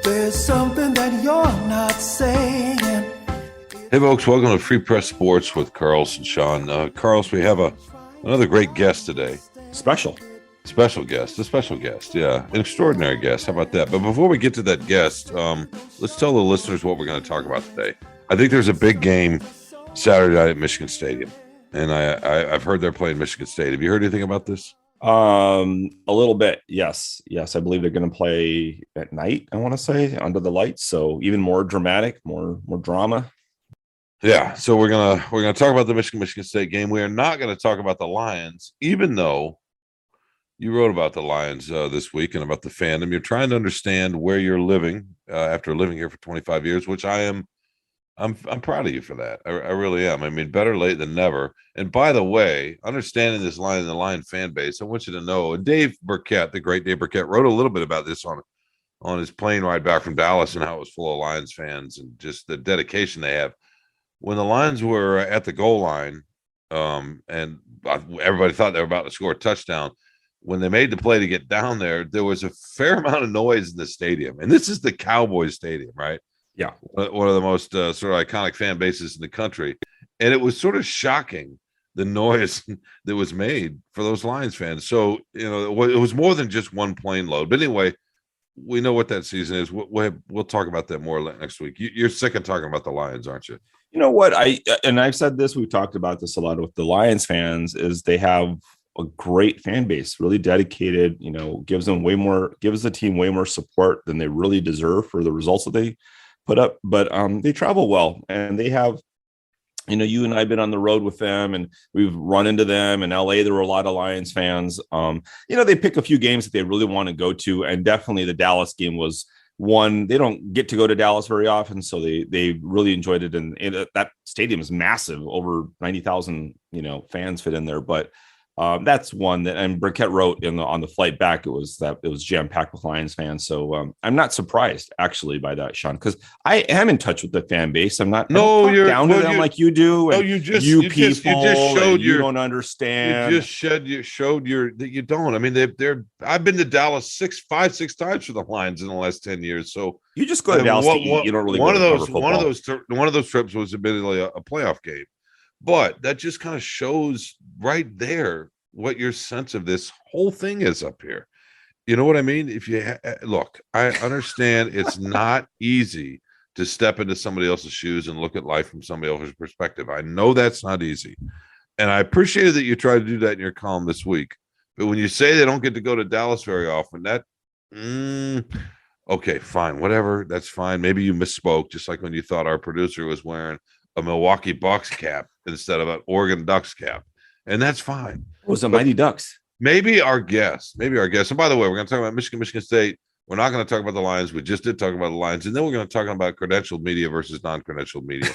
There's something that you're not saying. Hey, folks, welcome to Free Press Sports with Carlos and Sean. Carlos, we have another great guest today. Special guest, yeah. An extraordinary guest. How about that? But before we get to that guest, let's tell the listeners what we're going to talk about today. I think there's a big game Saturday night at Michigan Stadium, and I've heard they're playing Michigan State. Have you heard anything about this? A little bit. Yes. I believe they're going to play at night, I want to say, under the lights. So even more dramatic, more drama. Yeah. So we're gonna talk about the Michigan State game. We are not going to talk about the Lions, even though you wrote about the Lions this week and about the fandom. You're trying to understand where you're living after living here for 25 years, which I'm proud of you for that. I really am. I mean, better late than never. And by the way, understanding this line in the Lion fan base, I want you to know, Dave Burkett, the great Dave Burkett, wrote a little bit about this on his plane ride back from Dallas and how it was full of Lions fans and just the dedication they have. When the Lions were at the goal line, and everybody thought they were about to score a touchdown, when they made the play to get down there, there was a fair amount of noise in the stadium. And this is the Cowboys Stadium, right? Yeah. One of the most sort of iconic fan bases in the country. And it was sort of shocking, the noise that was made for those Lions fans. So, it was more than just one plane load. But anyway, we know what that season is. We'll talk about that more next week. You're sick of talking about the Lions, aren't you? You know what? I've said this, we've talked about this a lot with the Lions fans, is they have a great fan base, really dedicated, gives the team way more support than they really deserve for the results that they put up. But they travel well, and they have, you and I have been on the road with them, and we've run into them in LA. There were a lot of Lions fans. They pick a few games that they really want to go to, and definitely the Dallas game was one. They don't get to go to Dallas very often, so they really enjoyed it. And that stadium is massive, over 90,000 fans fit in there. But that's one that, and Burkett wrote on the flight back, it was jam packed with Lions fans. So I'm not surprised actually by that, Sean, because I am in touch with the fan base. I'm not you're down to them like you do. No, you just showed you don't understand. You just showed that you don't. I mean, I've been to Dallas five, six times for the Lions in the last 10 years. So you just go to Dallas to eat. You don't really one of those trips was admittedly a playoff game. But that just kind of shows right there what your sense of this whole thing is up here. You know what I mean? If you look, I understand it's not easy to step into somebody else's shoes and look at life from somebody else's perspective. I know that's not easy. And I appreciated that you tried to do that in your column this week. But when you say they don't get to go to Dallas very often, okay, fine, whatever. That's fine. Maybe you misspoke, just like when you thought our producer was wearing a Milwaukee Bucks cap instead of an Oregon Ducks cap. And that's fine. It was the Mighty Ducks. Maybe our guest. And by the way, we're going to talk about Michigan State. We're not going to talk about the Lions. We just did talk about the Lions. And then we're going to talk about credentialed media versus non-credentialed media,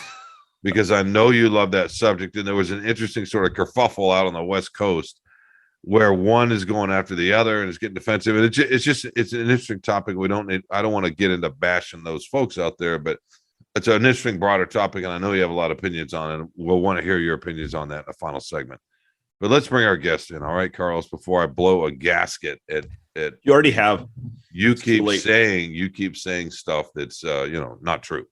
because I know you love that subject. And there was an interesting sort of kerfuffle out on the West Coast where one is going after the other and it's getting defensive. And it's an interesting topic. I don't want to get into bashing those folks out there, but it's an interesting, broader topic, and I know you have a lot of opinions on it. We'll want to hear your opinions on that in the final segment. But let's bring our guest in, all right, Carlos, before I blow a gasket at you already have. You keep saying stuff that's not true.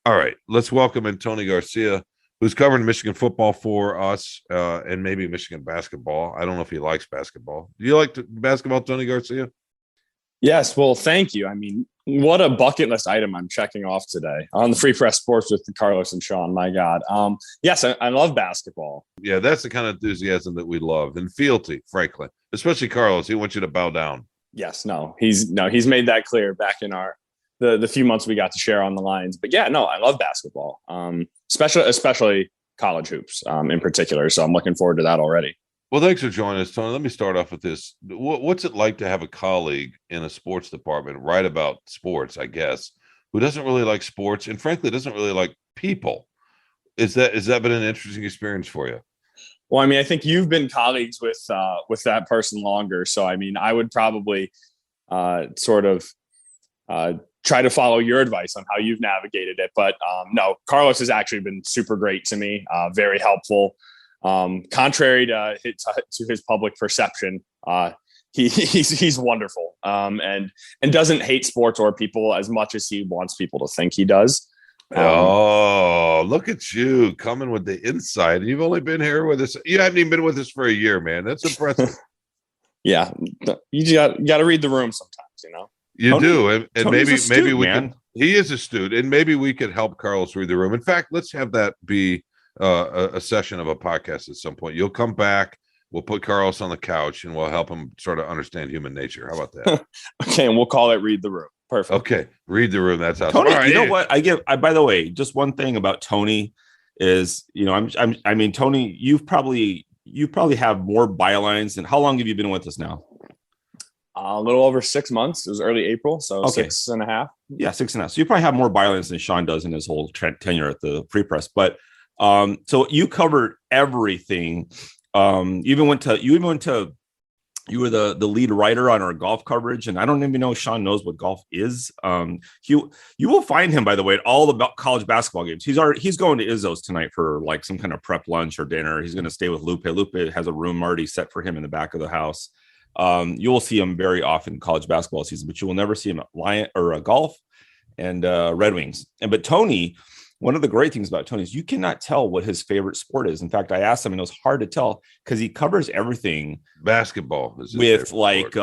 All right, let's welcome in Tony Garcia, who's covering Michigan football for us, and maybe Michigan basketball. I don't know if he likes basketball. Do you like basketball, Tony Garcia? Yes, well, thank you. I mean, what a bucket list item I'm checking off today on the Free Press Sports with Carlos and Sean. My God. Yes, I love basketball. Yeah, that's the kind of enthusiasm that we love and fealty, frankly, especially Carlos. He wants you to bow down. Yes, he's made that clear back in the few months we got to share on the Lions. But yeah, no, I love basketball, especially college hoops in particular. So I'm looking forward to that already. Well, thanks for joining us, Tony. Let me start off with this. What's it like to have a colleague in a sports department write about sports, I guess, who doesn't really like sports and frankly doesn't really like people? Has that been an interesting experience for you? Well, I mean, I think you've been colleagues with that person longer. So, I mean, I would probably sort of try to follow your advice on how you've navigated it. But no, Carlos has actually been super great to me, very helpful. Contrary to his public perception, he's wonderful, and doesn't hate sports or people as much as he wants people to think he does. Oh, look at you coming with the insight. You've only been here with us. You haven't even been with us for a year, man. That's impressive. Yeah, you got to read the room sometimes, You Tony, do, and maybe we man. can. He is astute, and maybe we could help Carlos read the room. In fact, let's have that be a session of a podcast at some point. You'll come back. We'll put Carlos on the couch, and we'll help him sort of understand human nature. How about that? Okay, and we'll call it "Read the Room." Perfect. Okay, read the room. That's awesome. Tony, All right, you know what? By the way, just one thing about Tony is, I mean, Tony, you probably have more bylines than. How long have you been with us now? A little over 6 months. It was early April, so Okay. 6.5. Yeah, 6.5. So you probably have more bylines than Sean does in his whole tenure at the Free Press. But so you covered everything. You were the lead writer on our golf coverage, and I don't even know if Sean knows what golf is. You will find him, by the way, at all the college basketball games. He's going to Izzo's tonight for like some kind of prep lunch or dinner. He's going to stay with Lupe. Lupe has a room already set for him in the back of the house. You will see him very often in college basketball season, but you will never see him at golf and Red Wings. But Tony, one of the great things about Tony is you cannot tell what his favorite sport is. In fact, I asked him, and it was hard to tell because he covers everything. Basketball is with like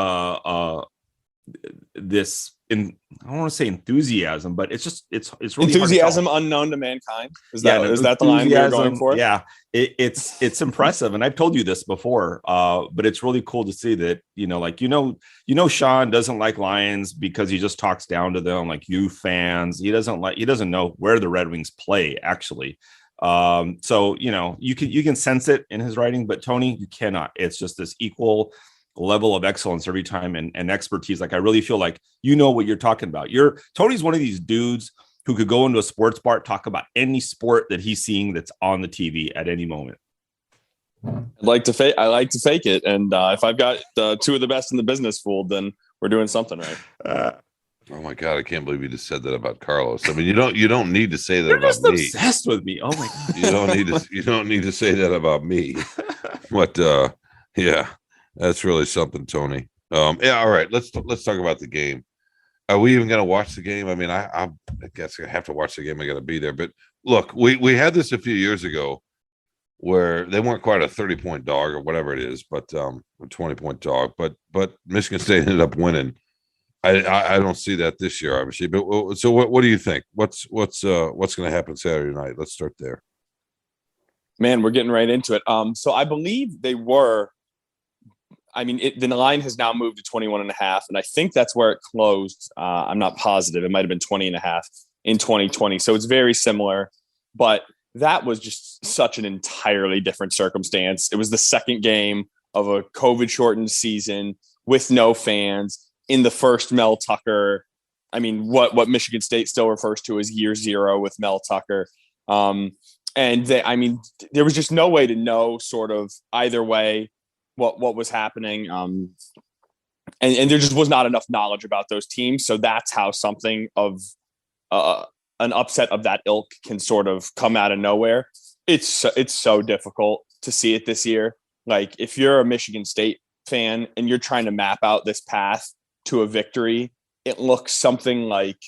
this. I don't want to say enthusiasm, but it's really enthusiasm unknown to mankind. Is that the line you're going for? Yeah, it's impressive, and I've told you this before. But it's really cool to see that Sean doesn't like Lions because he just talks down to them like you fans. He doesn't know where the Red Wings play actually. So you can sense it in his writing, but Tony, you cannot. It's just this equal level of excellence every time and expertise. Like I really feel like what you're talking about. Tony's one of these dudes who could go into a sports bar, talk about any sport that he's seeing that's on the TV at any moment. I like to fake it, and if I've got two of the best in the business fooled, then we're doing something right. Oh my God, I can't believe you just said that about Carlos. I mean, you don't need to say that You're about just me. Obsessed with me. Oh my God. You don't need to say that about me. But yeah, that's really something, Tony. Yeah, all right. Let's talk about the game. Are we even going to watch the game? I mean, I guess I have to watch the game. I got to be there. But look, we had this a few years ago where they weren't quite a 30-point dog or whatever it is, but a 20-point dog. But Michigan State ended up winning. I don't see that this year, obviously. But so what do you think? What's going to happen Saturday night? Let's start there. Man, we're getting right into it. So I believe they were. I mean, the line has now moved to 21.5, and I think that's where it closed. I'm not positive. It might have been 20.5 in 2020. So it's very similar, but that was just such an entirely different circumstance. It was the second game of a COVID-shortened season with no fans in the first Mel Tucker. I mean, what Michigan State still refers to as year zero with Mel Tucker. And there was just no way to know sort of either way what was happening. And there just was not enough knowledge about those teams. So that's how something of an upset of that ilk can sort of come out of nowhere. It's so difficult to see it this year. Like if you're a Michigan State fan and you're trying to map out this path to a victory, it looks something like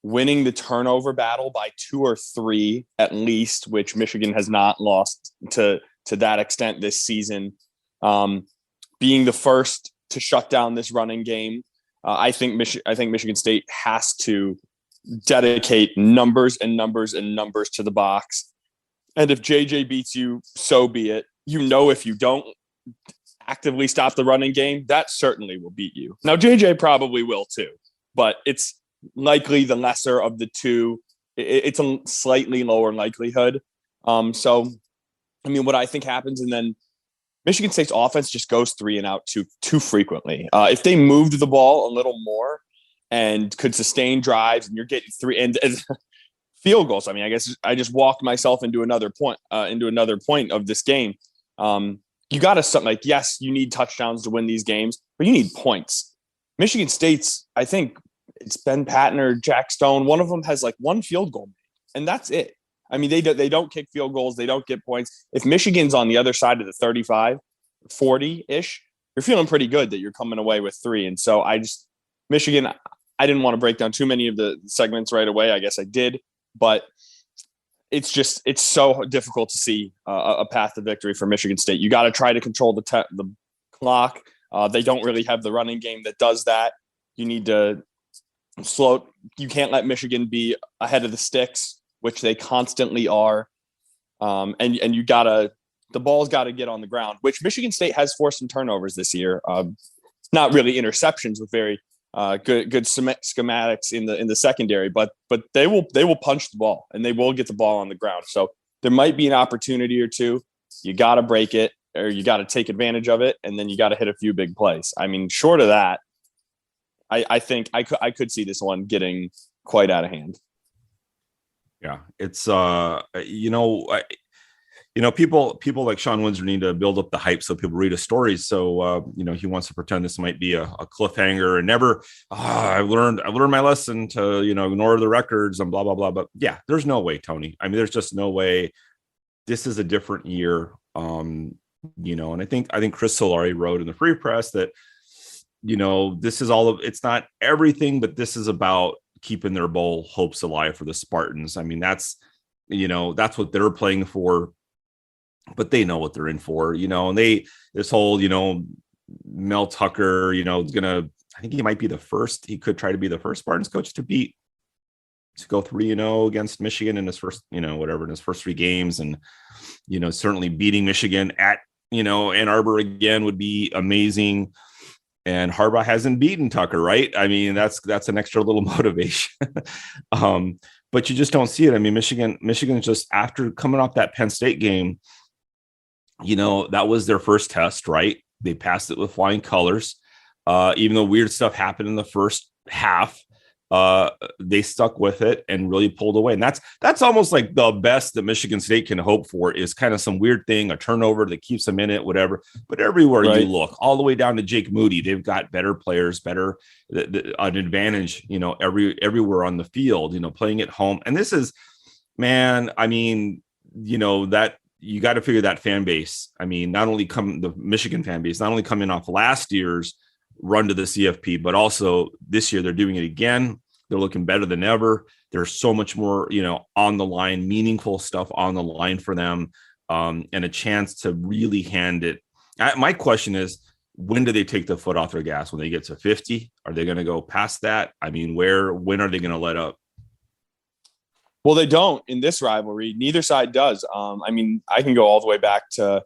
winning the turnover battle by 2 or 3 at least, which Michigan has not lost to that extent this season. Being the first to shut down this running game, I think Michigan State has to dedicate numbers and numbers and numbers to the box. And if JJ beats you, so be it. If you don't actively stop the running game, that certainly will beat you. Now, JJ probably will too, but it's likely the lesser of the two. It's a slightly lower likelihood. So, I mean, what I think happens, and then Michigan State's offense just goes 3 and out too frequently. If they moved the ball a little more and could sustain drives, and you're getting 3 and field goals. I mean, I guess I just walked myself into another point of this game. You got to something like, yes, you need touchdowns to win these games, but you need points. Michigan State's, I think it's Ben Patton or Jack Stone. One of them has like 1 field goal, and that's it. I mean, they don't kick field goals. They don't get points. If Michigan's on the other side of the 35, 40-ish, you're feeling pretty good that you're coming away with 3. And so Michigan, I didn't want to break down too many of the segments right away. I guess I did, but it's so difficult to see a path to victory for Michigan State. You got to try to control the clock. They don't really have the running game that does that. You need to you can't let Michigan be ahead of the sticks, which they constantly are. And the ball's got to get on the ground, which Michigan State has forced some turnovers this year. Not really interceptions with very good schematics in the secondary, but they will punch the ball and they will get the ball on the ground. So there might be an opportunity or two. You got to break it, or you got to take advantage of it, and then you got to hit a few big plays. I mean, short of that, I think I could see this one getting quite out of hand. Yeah, it's people like Sean Windsor need to build up the hype so people read his stories. So he wants to pretend this might be a cliffhanger and never. I've learned my lesson to ignore the records and blah blah blah. But yeah, there's no way, Tony. I mean, there's just no way. This is a different year. And I think Chris Solari wrote in the Free Press that this is it's not everything, but this is about keeping their bowl hopes alive for the Spartans. I mean, that's what they're playing for, but they know what they're in for, and this whole, Mel Tucker, I think he might be he could try to be the first Spartans coach to go 3-0 against Michigan in his first, in his first 3 games. And, certainly beating Michigan at, Ann Arbor again would be amazing. And Harbaugh hasn't beaten Tucker, right? I mean, that's an extra little motivation. But you just don't see it. I mean, Michigan just, after coming off that Penn State game, that was their first test, right? They passed it with flying colors. Even though weird stuff happened in the first half, they stuck with it and really pulled away. And that's almost like the best that Michigan State can hope for, is kind of some weird thing, a turnover that keeps them in it, whatever. But everywhere you look, all the way down to Jake Moody, they've got better players, an advantage, everywhere on the field, playing at home. And this is, man, I mean, that you got to figure that fan base. I mean, the Michigan fan base, not only coming off last year's run to the CFP, but also this year they're doing it again. They're looking better than ever. There's so much more, on the line, meaningful stuff on the line for them, and a chance to really hand it. My question is, when do they take the foot off their gas? When they get to 50? Are they going to go past that? I mean, when are they going to let up? Well, they don't in this rivalry. Neither side does. I mean, I can go all the way back to,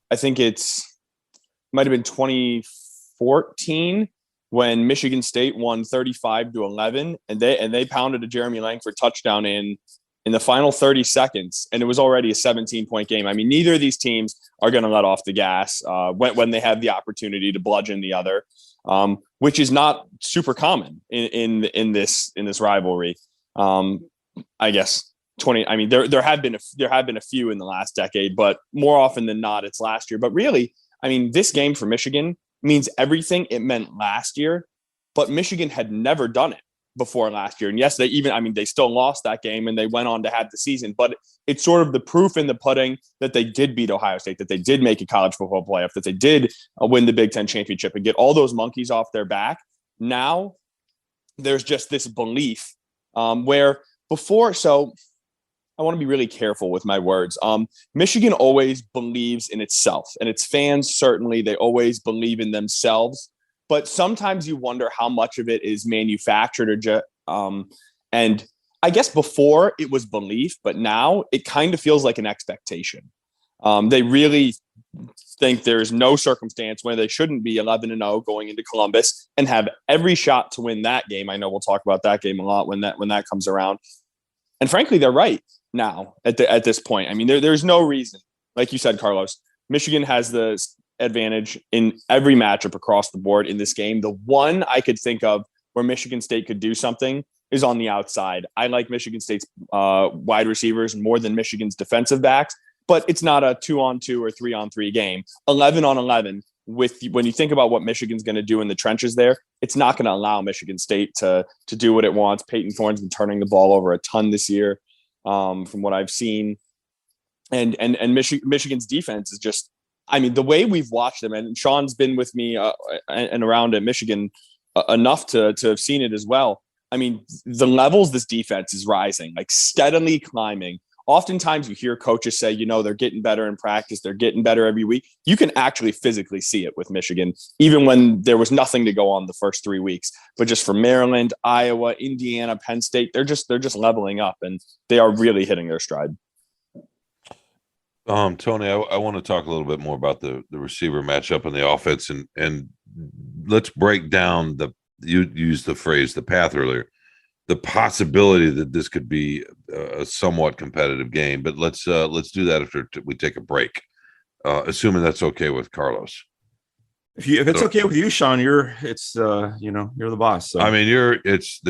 I think might have been 2014 when Michigan State won 35-11, and they pounded a Jeremy Langford touchdown in the final 30 seconds, and it was already a 17-point game. I mean, neither of these teams are going to let off the gas when they have the opportunity to bludgeon the other, which is not super common in this rivalry. I guess 20. I mean, there have been a few in the last decade, but more often than not, it's last year. But really, I mean, this game for Michigan means everything it meant last year, but Michigan had never done it before last year. And yes, they still lost that game and they went on to have the season, but it's sort of the proof in the pudding that they did beat Ohio State, that they did make a college football playoff, that they did win the Big Ten championship and get all those monkeys off their back. Now there's just this belief where before, so I want to be really careful with my words. Michigan always believes in itself, and its fans, certainly, they always believe in themselves. But sometimes you wonder how much of it is manufactured and I guess before it was belief, but now it kind of feels like an expectation. They really think there's no circumstance where they shouldn't be 11-0 going into Columbus and have every shot to win that game. I know we'll talk about that game a lot when that comes around. And frankly, they're right now at this point. I mean, there's no reason, like you said, Carlos, Michigan has the advantage in every matchup across the board in this game. The one I could think of where Michigan State could do something is on the outside. I like Michigan State's wide receivers more than Michigan's defensive backs, but it's not a 2-on-2 or 3-on-3 game. 11-on-11 when you think about what Michigan's going to do in the trenches there, it's not going to allow Michigan State to do what it wants. Peyton Thorne's been turning the ball over a ton this year, from what I've seen. And Michigan's defense is just, I mean, the way we've watched them, and Sean's been with me and around at Michigan enough to have seen it as well. I mean, the levels this defense is rising, like steadily climbing. Oftentimes you hear coaches say, they're getting better in practice. They're getting better every week. You can actually physically see it with Michigan, even when there was nothing to go on the first 3 weeks. But just for Maryland, Iowa, Indiana, Penn State, they're just leveling up, and they are really hitting their stride. Tony, I want to talk a little bit more about the receiver matchup and the offense, and let's break down you used the phrase the path earlier, the possibility that this could be a somewhat competitive game. But let's do that after we take a break, assuming that's okay with Carlos. If it's okay with you, Sean, you're the boss. So. I mean,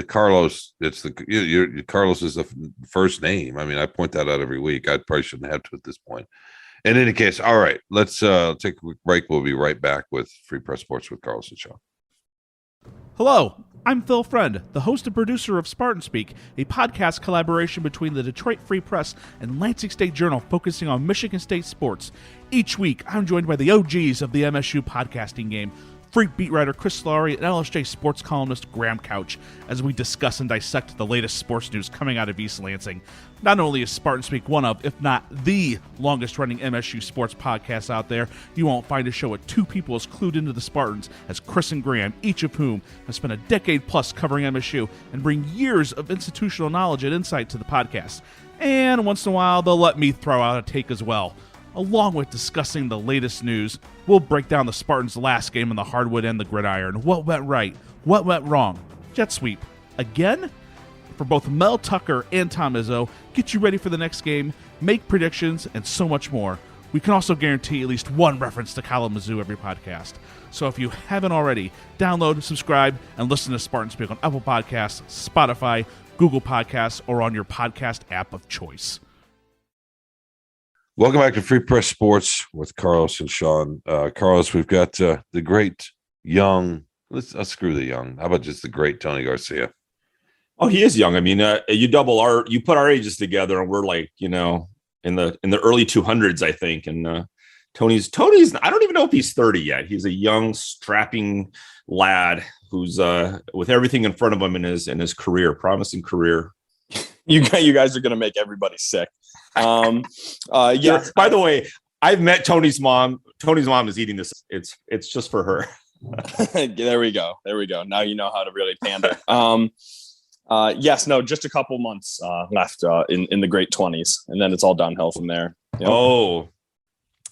Carlos is the first name. I mean, I point that out every week. I probably shouldn't have to at this point. In any case, all right, let's take a quick break. We'll be right back with Free Press Sports with Carlos and Sean. Hello, I'm Phil Friend, the host and producer of Spartan Speak, a podcast collaboration between the Detroit Free Press and Lansing State Journal focusing on Michigan State sports. Each week, I'm joined by the OGs of the MSU podcasting game, Freak beat writer Chris Laurie and LSJ sports columnist Graham Couch, as we discuss and dissect the latest sports news coming out of East Lansing. Not only is Spartan Speak one of, if not the longest-running MSU sports podcast out there, you won't find a show with two people as clued into the Spartans as Chris and Graham, each of whom have spent a decade-plus covering MSU and bring years of institutional knowledge and insight to the podcast. And once in a while, they'll let me throw out a take as well. Along with discussing the latest news, we'll break down the Spartans' last game on the hardwood and the gridiron. What went right? What went wrong? Jet sweep. Again? For both Mel Tucker and Tom Izzo, get you ready for the next game, make predictions, and so much more. We can also guarantee at least one reference to Kalamazoo every podcast. So if you haven't already, download, subscribe, and listen to Spartan Speak on Apple Podcasts, Spotify, Google Podcasts, or on your podcast app of choice. Welcome back to Free Press Sports with Carlos and Sean. Carlos, we've got the great young. Let's screw the young. How about just the great Tony Garcia? Oh, he is young. I mean, you put our ages together, and we're like, in the early 200s, I think. And Tony's. I don't even know if he's 30 yet. He's a young, strapping lad who's with everything in front of him in his career, promising career. You guys are going to make everybody sick. Yeah. By the way, I've met Tony's mom. Tony's mom is eating this. It's just for her. There we go. Now you know how to really pander. Just a couple months left in the great 20s, and then it's all downhill from there. Yep. Oh,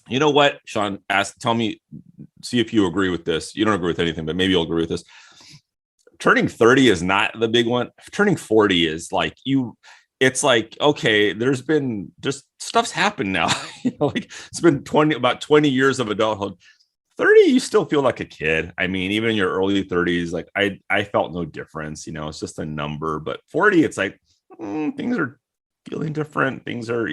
you know what, Sean? Tell me, see if you agree with this. You don't agree with anything, but maybe you'll agree with this. Turning 30 is not the big one. Turning 40 is like it's like, okay, there's been just stuff's happened now. Like it's been about 20 years of adulthood. 30, you still feel like a kid. I mean, even in your early 30s, like I felt no difference, it's just a number. But 40, it's like things are feeling different. Things are,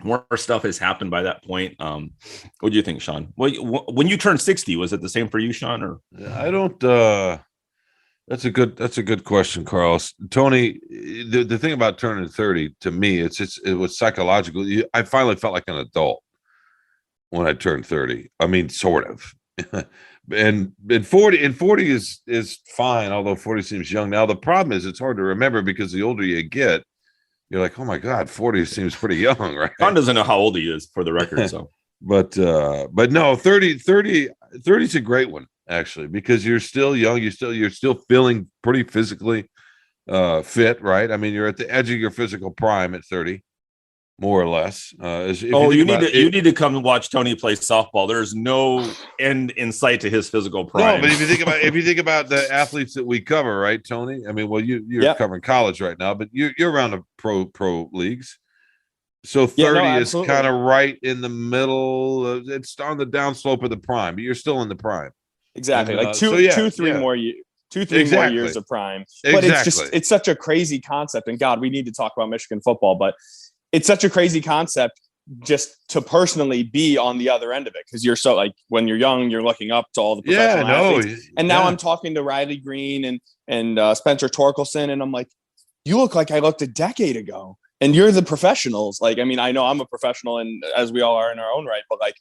more stuff has happened by that point. What do you think, Sean? Well, when you turned 60, was it the same for you, Sean? Or I don't. That's a good question, Carlos. Tony, the thing about turning 30 to me, it was psychological. I finally felt like an adult when I turned 30. I mean, sort of. and 40 is fine, although 40 seems young now. The problem is it's hard to remember because the older you get, you're like, oh my God, 40 seems pretty young, right? Sean doesn't know how old he is, for the record. So, but no, 30 is a great one. Actually, because you're still young, you're still feeling pretty physically fit, right? I mean, you're at the edge of your physical prime at 30, more or less. You need to come and watch Tony play softball. There's no end in sight to his physical prime. No, but if you think about the athletes that we cover, right, Tony? I mean, well, you're covering college right now, but you're around the pro leagues. So 30 is kind of right in the middle. It's on the downslope of the prime, but you're still in the prime. Exactly. Like three more years of prime. But it's such a crazy concept. And God, we need to talk about Michigan football, but it's such a crazy concept just to personally be on the other end of it. Cause you're so like, when you're young, you're looking up to all the professional athletes. And now I'm talking to Riley Green and Spencer Torkelson. And I'm like, you look like I looked a decade ago and you're the professionals. Like, I mean, I know I'm a professional and as we all are in our own right, but like,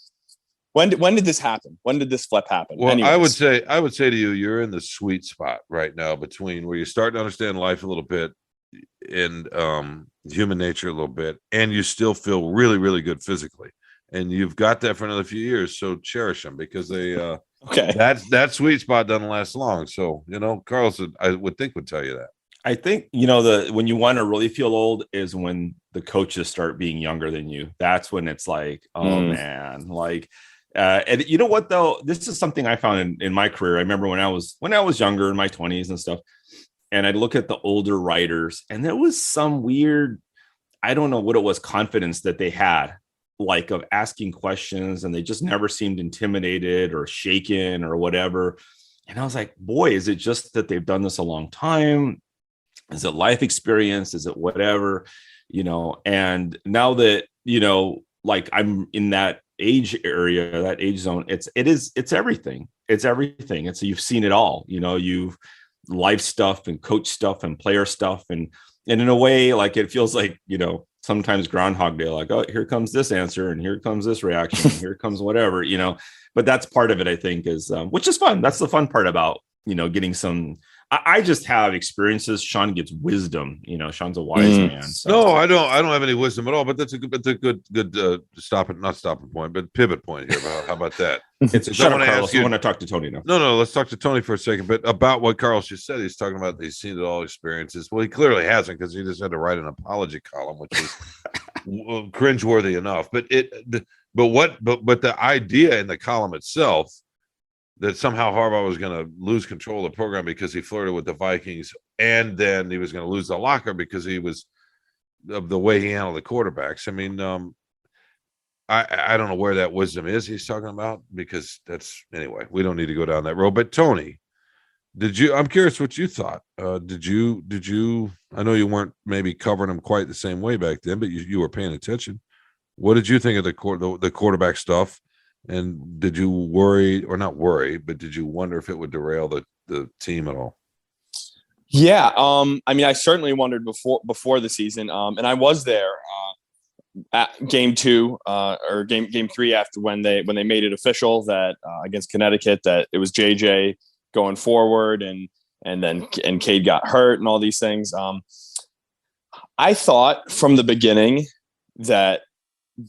When did this happen? When did this flip happen? Well, Anyways. I would say to you, you're in the sweet spot right now between where you start to understand life a little bit and human nature a little bit, and you still feel really, really good physically. And you've got that for another few years. So cherish them, because they Okay. that sweet spot doesn't last long. So, Carlos, I would think, would tell you that. I think, when you want to really feel old is when the coaches start being younger than you. That's when it's like, oh man, like, and you know what though, this is something I found in my career. I remember when I was younger, in my 20s and stuff, and I'd look at the older writers, and there was some weird, I don't know what it was, confidence that they had, like, of asking questions, and they just never seemed intimidated or shaken or whatever. And I was like, boy, is it just that they've done this a long time? Is it life experience? Is it whatever? And now that, like, I'm in that age area, that age zone, it's everything. It's everything. You've seen it all, you've life stuff and coach stuff and player stuff. And in a way, like, it feels like, sometimes Groundhog Day, like, oh, here comes this answer, and here comes this reaction, and here comes whatever, but that's part of it, I think, is, which is fun. That's the fun part about, getting some, I just have experiences. Sean gets wisdom. Sean's a wise man. So. No, I don't have any wisdom at all, but that's a good not stopping point, but pivot point here. How about that? Shut up, Carlos. I want to talk to Tony now. No, let's talk to Tony for a second. But about what Carlos just said, he's talking about he's seen it all experiences. Well, he clearly hasn't, because he just had to write an apology column, which is cringeworthy enough. But the idea in the column itself, that somehow Harbaugh was going to lose control of the program because he flirted with the Vikings, and then he was going to lose the locker because he was of the way he handled the quarterbacks. I mean, I don't know where that wisdom is he's talking about, because anyway, we don't need to go down that road. But Tony, I'm curious what you thought. Did you, I know you weren't maybe covering them quite the same way back then, but you were paying attention. What did you think of the quarterback stuff? And did you worry, or not worry, but did you wonder if it would derail the team at all? Yeah. I mean, I certainly wondered before the season. And I was there at game 2 or game 3 after when they made it official that against Connecticut, that it was JJ going forward, and Cade got hurt and all these things. I thought from the beginning that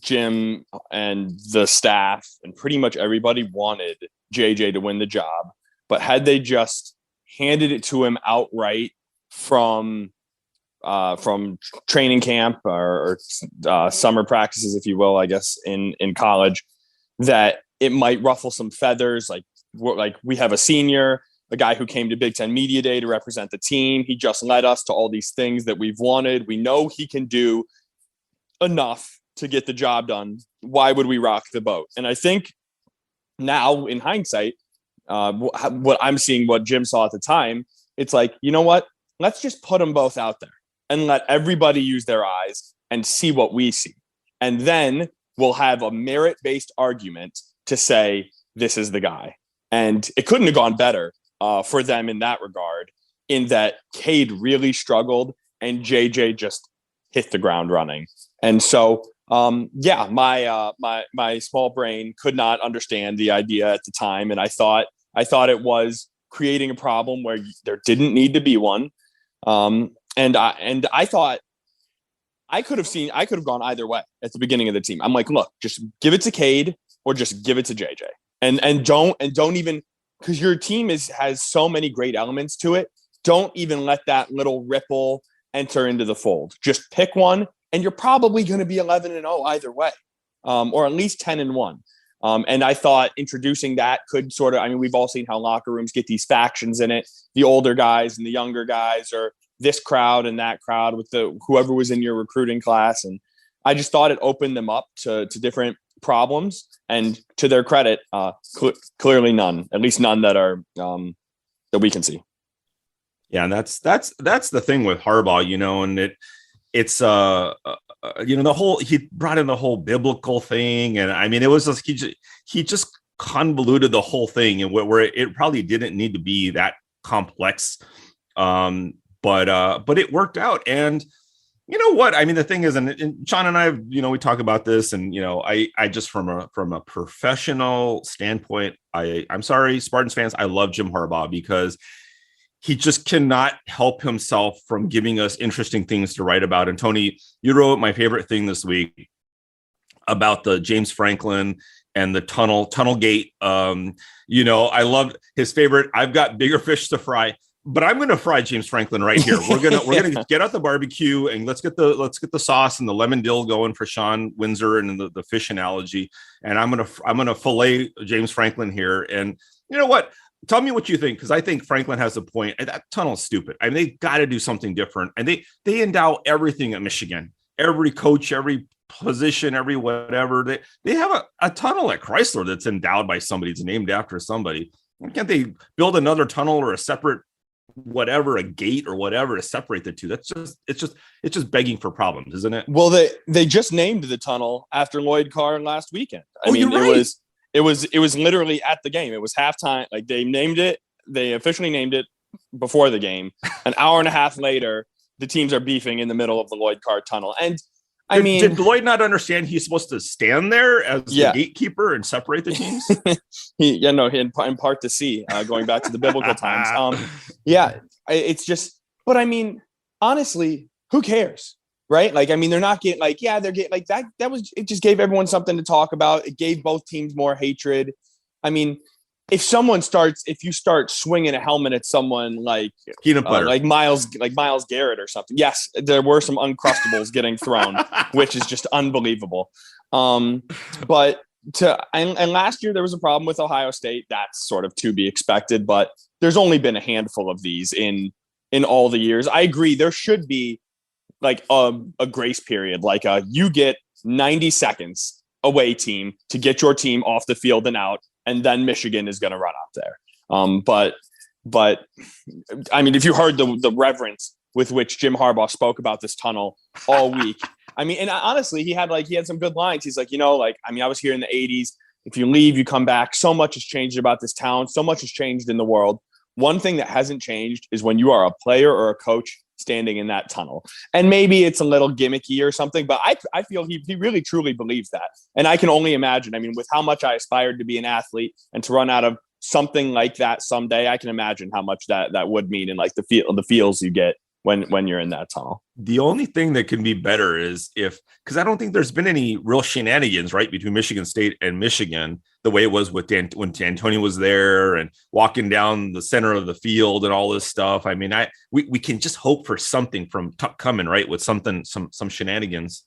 Jim and the staff and pretty much everybody wanted JJ to win the job, but had they just handed it to him outright from training camp or summer practices, if you will, I guess in college, that it might ruffle some feathers. Like we have a senior, a guy who came to Big Ten Media Day to represent the team. He just led us to all these things that we've wanted. We know he can do enough to get the job done. Why would we rock the boat? And I think now, in hindsight, what I'm seeing, what Jim saw at the time, it's like, you know what? Let's just put them both out there and let everybody use their eyes and see what we see. And then we'll have a merit-based argument to say, this is the guy. And it couldn't have gone better for them in that regard, in that Cade really struggled and JJ just hit the ground running. And so, my small brain could not understand the idea at the time. And I thought it was creating a problem where there didn't need to be one. And I thought I could have gone either way at the beginning of the team. I'm like, look, just give it to Cade or just give it to JJ. And don't even, because your team has so many great elements to it. Don't even let that little ripple enter into the fold. Just pick one, and you're probably going to be 11-0 either way, or at least 10-1. And I thought introducing that could sort of, I mean, we've all seen how locker rooms get these factions in it, the older guys and the younger guys, or this crowd and that crowd with whoever was in your recruiting class. And I just thought it opened them up to different problems, and to their credit, clearly none, at least none that are, that we can see. Yeah. And that's the thing with Harbaugh, and it's the whole, he brought in the whole biblical thing. And I mean, it was just, he just convoluted the whole thing, and where it probably didn't need to be that complex. But it worked out. And You know what? I mean, the thing is, and Sean and I, we talk about this, and I just from a professional standpoint, I'm sorry, Spartans fans, I love Jim Harbaugh because he just cannot help himself from giving us interesting things to write about. And Tony, you wrote my favorite thing this week about the James Franklin and the tunnel gate. I love his favorite. I've got bigger fish to fry. But I'm going to fry James Franklin right here. We're gonna get out the barbecue and let's get the sauce and the lemon dill going for Sean Windsor and the fish analogy. And I'm gonna fillet James Franklin here. And you know what? Tell me what you think, because I think Franklin has a point. That tunnel's stupid. I mean, they've got to do something different. And they endow everything at Michigan. Every coach, every position, every whatever. They have a tunnel at Chrysler that's endowed by somebody. It's named after somebody. Why can't they build another tunnel or a separate whatever, a gate or whatever to separate the two? It's just begging for problems, isn't it? Well, they just named the tunnel after Lloyd Carr last weekend. You're right. It was literally at the game. It was halftime. Like they officially named it before the game. An hour and a half later, the teams are beefing in the middle of the Lloyd Carr tunnel. And did Lloyd not understand he's supposed to stand there as the gatekeeper and separate the teams? In part to see, going back to the biblical times. It's just, but I mean, honestly, who cares? Right? Like, I mean, they're not getting they're getting like that. That was, it just gave everyone something to talk about. It gave both teams more hatred. I mean, if you start swinging a helmet at someone like peanut butter, like Miles Garrett or something. Yes, there were some Uncrustables getting thrown, which is just unbelievable. But last year there was a problem with Ohio State. That's sort of to be expected, but there's only been a handful of these in all the years. I agree. There should be like a grace period, like you get 90 seconds away team to get your team off the field and out. And then Michigan is going to run out there. But I mean, if you heard the reverence with which Jim Harbaugh spoke about this tunnel all week, I mean, and honestly, he had some good lines. He's like, I was here in the 80s. If you leave, you come back. So much has changed about this town. So much has changed in the world. One thing that hasn't changed is when you are a player or a coach standing in that tunnel. And maybe it's a little gimmicky or something, but I feel he really truly believes that. And I can only imagine, I mean, with how much I aspired to be an athlete and to run out of something like that someday, I can imagine how much that would mean in like the feels you get when you're in that tunnel. The only thing that can be better is because I don't think there's been any real shenanigans, right, between Michigan State and Michigan, the way it was with when D'Antoni was there and walking down the center of the field and all this stuff. I mean, we can just hope for something from coming, right, with some shenanigans.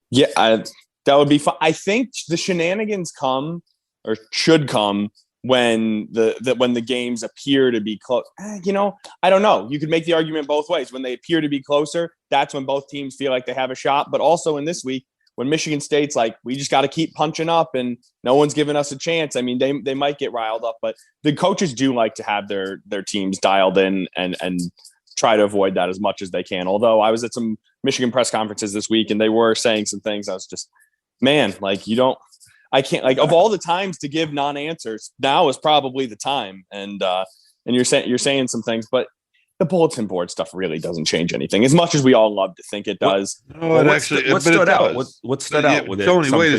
Yeah, that would be fun. I think the shenanigans come or should come when the games appear to be close. I don't know. You could make the argument both ways. When they appear to be closer, that's when both teams feel like they have a shot. But also in this week, when Michigan State's like, we just got to keep punching up and no one's giving us a chance. I mean, they might get riled up, but the coaches do like to have their teams dialed in and try to avoid that as much as they can. Although I was at some Michigan press conferences this week and they were saying some things. I was just, man, like I can't, like, of all the times to give non-answers, now is probably the time. And you're saying some things, but the bulletin board stuff really doesn't change anything as much as we all love to think it does. What stood out? What stood out with Tony, it? wait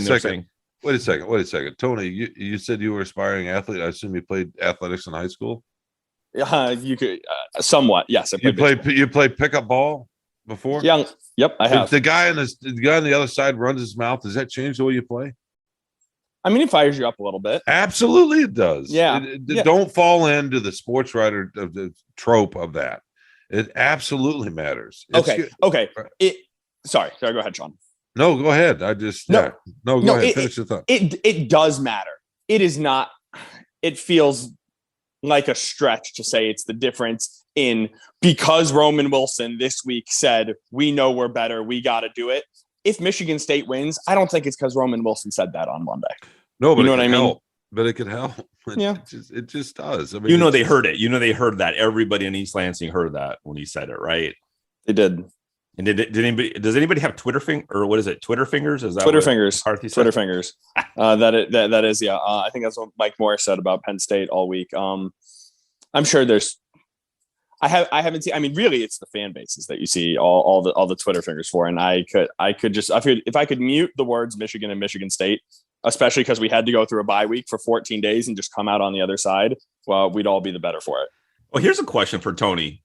a second. Tony, you said you were an aspiring athlete. I assume you played athletics in high school. You could somewhat. Yes. You played pickup ball before? Yeah. Yep. I have. If the guy on the other side runs his mouth, does that change the way you play? I mean, it fires you up a little bit. Absolutely, it does. Yeah. Don't fall into the sports writer of the trope of that. It absolutely matters. Okay. Sorry. Go ahead, Sean. No, go ahead. Go ahead. Finish the thought. It does matter. It is not. It feels like a stretch to say it's the difference in because Roman Wilson this week said, we know we're better. We got to do it. If Michigan State wins, I don't think it's because Roman Wilson said that on Monday. No, but you know what I mean? But it could help. It just does. I mean, they heard it. They heard that. Everybody in East Lansing heard that when he said it, right? They did. And does anybody have Twitter or what is it? Twitter fingers? Is that Twitter fingers? Twitter fingers. That is. Yeah. I think that's what Mike Morris said about Penn State all week. I'm sure I haven't seen. I mean, really, it's the fan bases that you see all the Twitter fingers for. And I could just, if I could mute the words Michigan and Michigan State, especially because we had to go through a bye week for 14 days and just come out on the other side, well, we'd all be the better for it. Well, here's a question for Tony.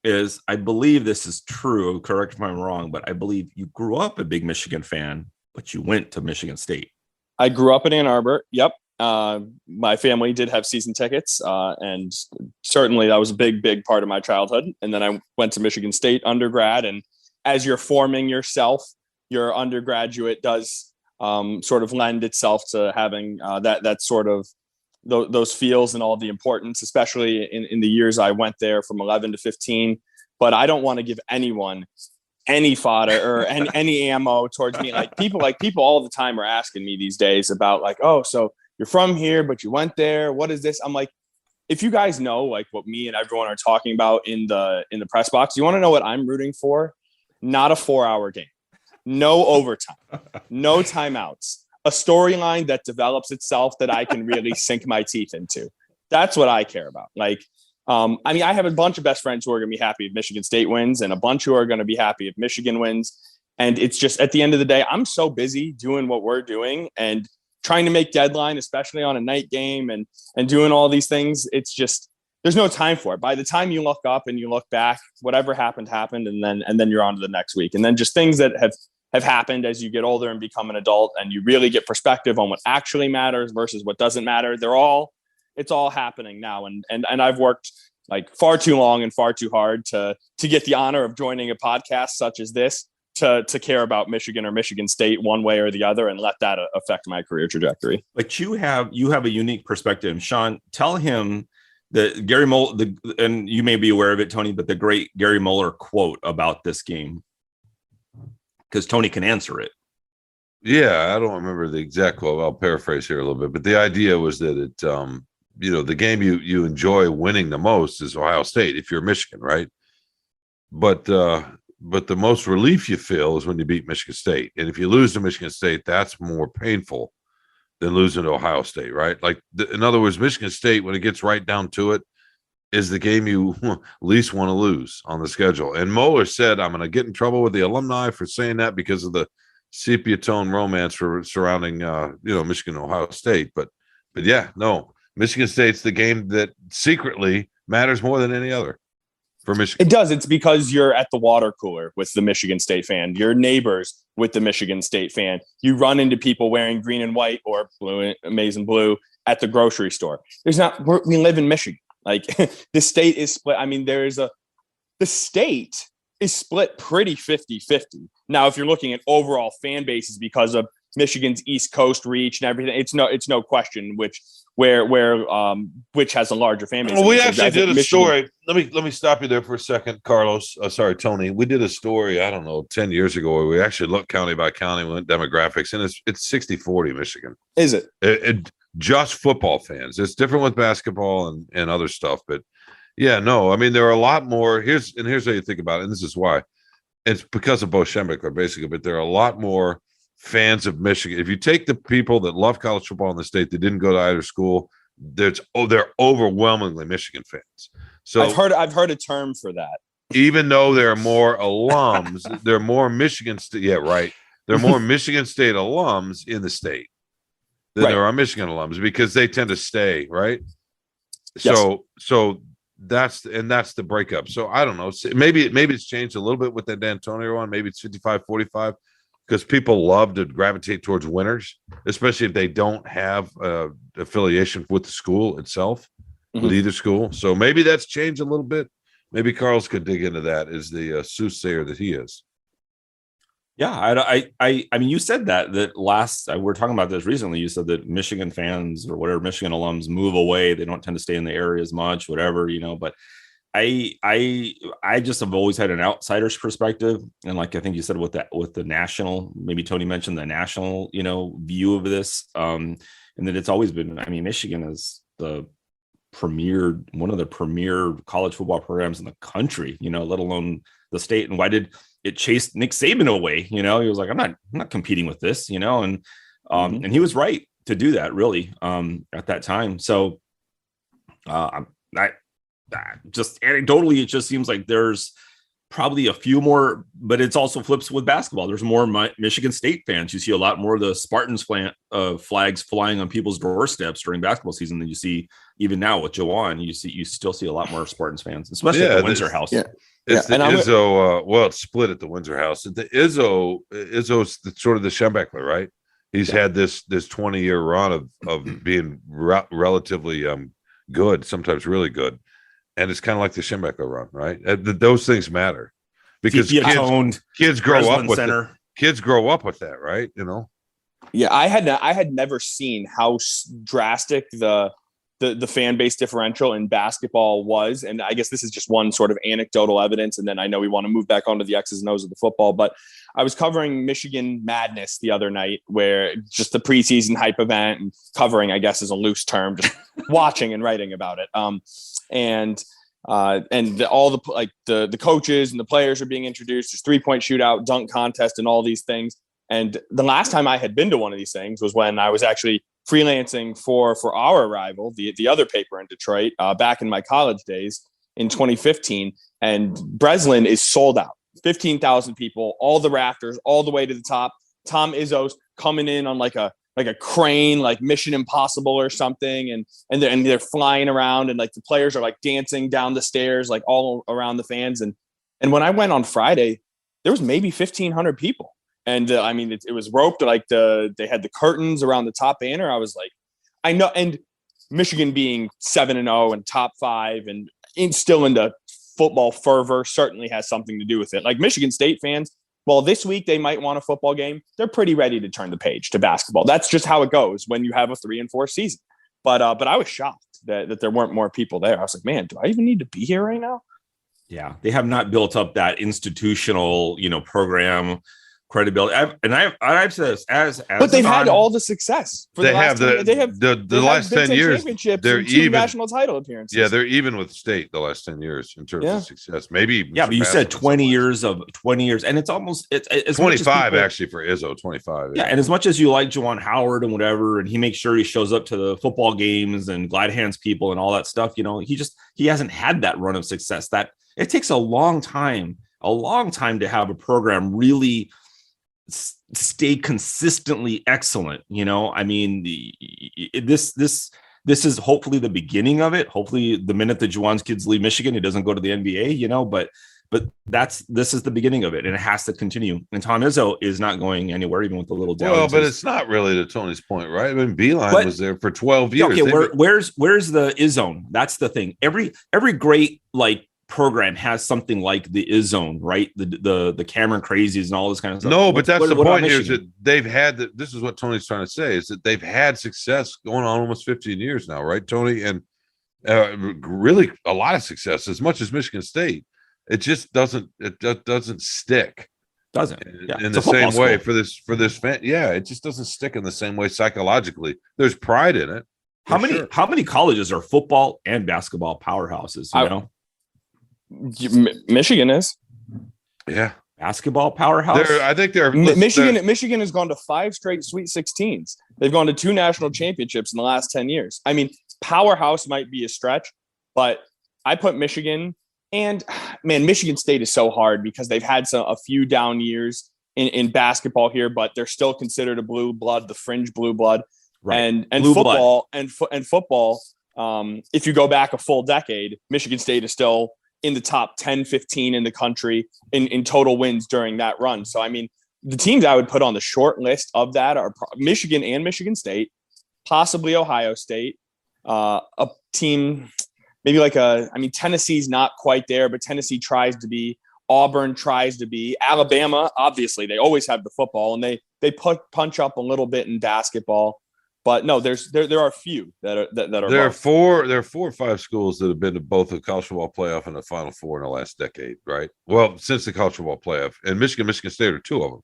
Is I believe this is true. Correct if I'm wrong, but I believe you grew up a big Michigan fan, but you went to Michigan State. I grew up in Ann Arbor. Yep. My family did have season tickets, and certainly that was a big part of my childhood. And then I went to Michigan State undergrad. And as you're forming yourself, your undergraduate does sort of lend itself to having that sort of those feels and all the importance, especially in the years I went there from 11 to 15. But I don't want to give anyone any fodder or any ammo towards me. Like people all the time are asking me these days about like, oh, so you're from here, but you went there. What is this? I'm like, if you guys know like what me and everyone are talking about in the press box, you want to know what I'm rooting for? Not a 4-hour game, no overtime, no timeouts, a storyline that develops itself that I can really sink my teeth into. That's what I care about. Like, I mean, I have a bunch of best friends who are going to be happy if Michigan State wins and a bunch who are going to be happy if Michigan wins. And it's just at the end of the day, I'm so busy doing what we're doing and trying to make deadline, especially on a night game and doing all these things. It's just, there's no time for it. By the time you look up and you look back, whatever happened. And then you're on to the next week. And then just things that have happened as you get older and become an adult and you really get perspective on what actually matters versus what doesn't matter. It's all happening now. And I've worked like far too long and far too hard to get the honor of joining a podcast such as this, to care about Michigan or Michigan State one way or the other and let that affect my career trajectory. But you have a unique perspective. Sean, tell him that Gary Moeller, and you may be aware of it, Tony, but the great Gary Moeller quote about this game, because Tony can answer it. Yeah, I don't remember the exact quote. I'll paraphrase here a little bit, but the idea was that it, the game you enjoy winning the most is Ohio State if you're Michigan, right? But the most relief you feel is when you beat Michigan State. And if you lose to Michigan State, that's more painful than losing to Ohio State, right? Like, in other words, Michigan State, when it gets right down to it, is the game you least want to lose on the schedule. And Moeller said, I'm going to get in trouble with the alumni for saying that because of the sepia tone romance surrounding, Michigan, Ohio State. But yeah, no, Michigan State's the game that secretly matters more than any other. For Michigan. It does. It's because you're at the water cooler with the Michigan State fan. Your neighbors with the Michigan State fan. You run into people wearing green and white or blue, amazing blue at the grocery store. We live in Michigan. Like the state is split. I mean, the state is split pretty 50-50. Now, if you're looking at overall fan bases because of Michigan's East Coast reach and everything, it's no question which has a larger fan base. Well, we actually did a story. Let me stop you there for a second, Carlos. Sorry, Tony. We did a story, I don't know, 10 years ago where we actually looked county by county, went demographics, and it's 60-40 Michigan. Is it? It just football fans. It's different with basketball and other stuff, but yeah, no. I mean, there are a lot more. Here's how you think about it, and this is why. It's because of Bo Schembechler, basically, but there are a lot more fans of Michigan. If you take the people that love college football in the state that didn't go to either school, they're overwhelmingly Michigan fans. So I've heard a term for that. Even though there are more alums, there are more Michigan State. Yeah, right. There are more Michigan State alums in the state than there are Michigan alums because they tend to stay, right? Yes. So that's the breakup. So I don't know. Maybe it's changed a little bit with that D'Antonio one. Maybe it's 55-45. Because people love to gravitate towards winners, especially if they don't have affiliation with the school itself, with either school. So maybe that's changed a little bit. Maybe Carlos could dig into that as the soothsayer that he is. Yeah, I mean, you said that last we're talking about this recently. You said that Michigan fans or whatever Michigan alums move away; they don't tend to stay in the area as much, whatever, But I just have always had an outsider's perspective, and like I think you said with the national, maybe Tony mentioned the national, view of this, and that it's always been. I mean, Michigan is one of the premier college football programs in the country, let alone the state. And why did it chase Nick Saban away? He was like, I'm not competing with this, and he was right to do that, really, at that time. So, just anecdotally, it just seems like there's probably a few more, but it's also flips with basketball. There's more Michigan State fans. You see a lot more of the Spartans flags flying on people's doorsteps during basketball season than you see even now with Jawan. You still see a lot more Spartans fans, especially at the Windsor House. Yeah. It's the Izzo. It's split at the Windsor House. The Izzo's sort of the Schembechler, right? He's had this 20-year run of being relatively good, sometimes really good. And it's kind of like the Schembechler run, right? Those things matter because kids grow up with it. Kids grow up with that, right? You know. Yeah, I had never seen how drastic the fan base differential in basketball was, and I guess this is just one sort of anecdotal evidence. And then I know we want to move back onto the X's and O's of the football, but I was covering Michigan Madness the other night, where just the preseason hype event, and covering, I guess, is a loose term, just watching and writing about it. And all the coaches and the players are being introduced. There's 3-point shootout, dunk contest, and all these things. And the last time I had been to one of these things was when I was actually freelancing for our rival, the other paper in Detroit, back in my college days in 2015. And Breslin is sold out, 15,000 people, all the rafters, all the way to the top. Tom Izzo's coming in on like a crane, like Mission Impossible or something. And they're flying around, and like the players are like dancing down the stairs, like all around the fans. And when I went on Friday, there was maybe 1,500 people. And I mean, it was roped, like they had the curtains around the top banner. I was like, I know. And Michigan being 7-0 and top 5 and still into football fervor certainly has something to do with it. Like Michigan State fans, well, this week they might want a football game. They're pretty ready to turn the page to basketball. That's just how it goes when you have a 3-4 season. But I was shocked that there weren't more people there. I was like, man, do I even need to be here right now? Yeah, they have not built up that institutional, program credibility. I've said this as but they've had all the success. The last 10 years. They're even national title appearances. Yeah, they're even with state the last 10 years in terms of success. Maybe. Yeah, but you said 20 years, and it's almost it's 25 actually for Izzo. 25. Yeah, and as much as you like Juwan Howard and whatever, and he makes sure he shows up to the football games and glad hands people and all that stuff, he hasn't had that run of success. That it takes a long time to have a program really stay consistently excellent. I mean, this is hopefully the beginning of it. Hopefully the minute that Juwan's kids leave Michigan, it doesn't go to the NBA, but this is the beginning of it, and it has to continue. And Tom Izzo is not going anywhere, even with the little down. Well, but it's not really to Tony's point, right? I mean, Beeline was there for 12 years. Okay, where's the Izzone? That's the thing. Every great program has something like the Izzone, right? The Cameron Crazies and all this kind of stuff. No, but that's the point here is that they've had this is what Tony's trying to say, is that they've had success going on almost 15 years now, right, Tony? And really a lot of success, as much as Michigan State. It just doesn't stick. In the same way for this fan. Yeah, it just doesn't stick in the same way psychologically. There's pride in it. How many colleges are football and basketball powerhouses, Michigan is. Yeah. Basketball powerhouse. I think they're Michigan has gone to 5 straight Sweet 16s. They've gone to 2 national championships in the last 10 years. I mean, powerhouse might be a stretch, but I put Michigan, and man, Michigan State is so hard because they've had a few down years in basketball here, but they're still considered a blue blood, the fringe blue blood. Right. And blue football blood. And football. If you go back a full decade, Michigan State is still in the top 10, 15 in the country in total wins during that run. So, I mean, the teams I would put on the short list of that are Michigan and Michigan State, possibly Ohio State, a team maybe Tennessee's not quite there, but Tennessee tries to be. Auburn tries to be. Alabama, obviously, they always have the football, and they punch up a little bit in basketball. But no, there are a few that are. There are 4 or 5 schools that have been to both the college football playoff and the Final Four in the last decade, right? Well, since the college football playoff, and Michigan State are 2 of them.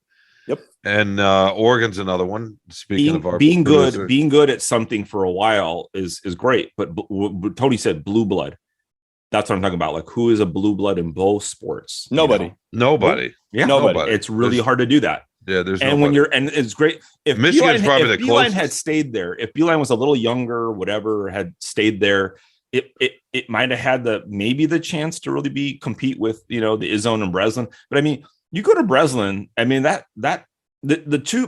Yep. And Oregon's another one. Speaking of our being good at something for a while is great. But Tony said blue blood. That's what I'm talking about. Like, who is a blue blood in both sports? Nobody. Nobody. Yeah, nobody. It's really hard to do that. Yeah, there's and it's great if Michigan's probably the closest. Beeline had stayed there, if Beeline was a little younger, whatever, had stayed there, it might have had the chance to really compete with, the Izzone and Breslin. But I mean, you go to Breslin, I mean, the two,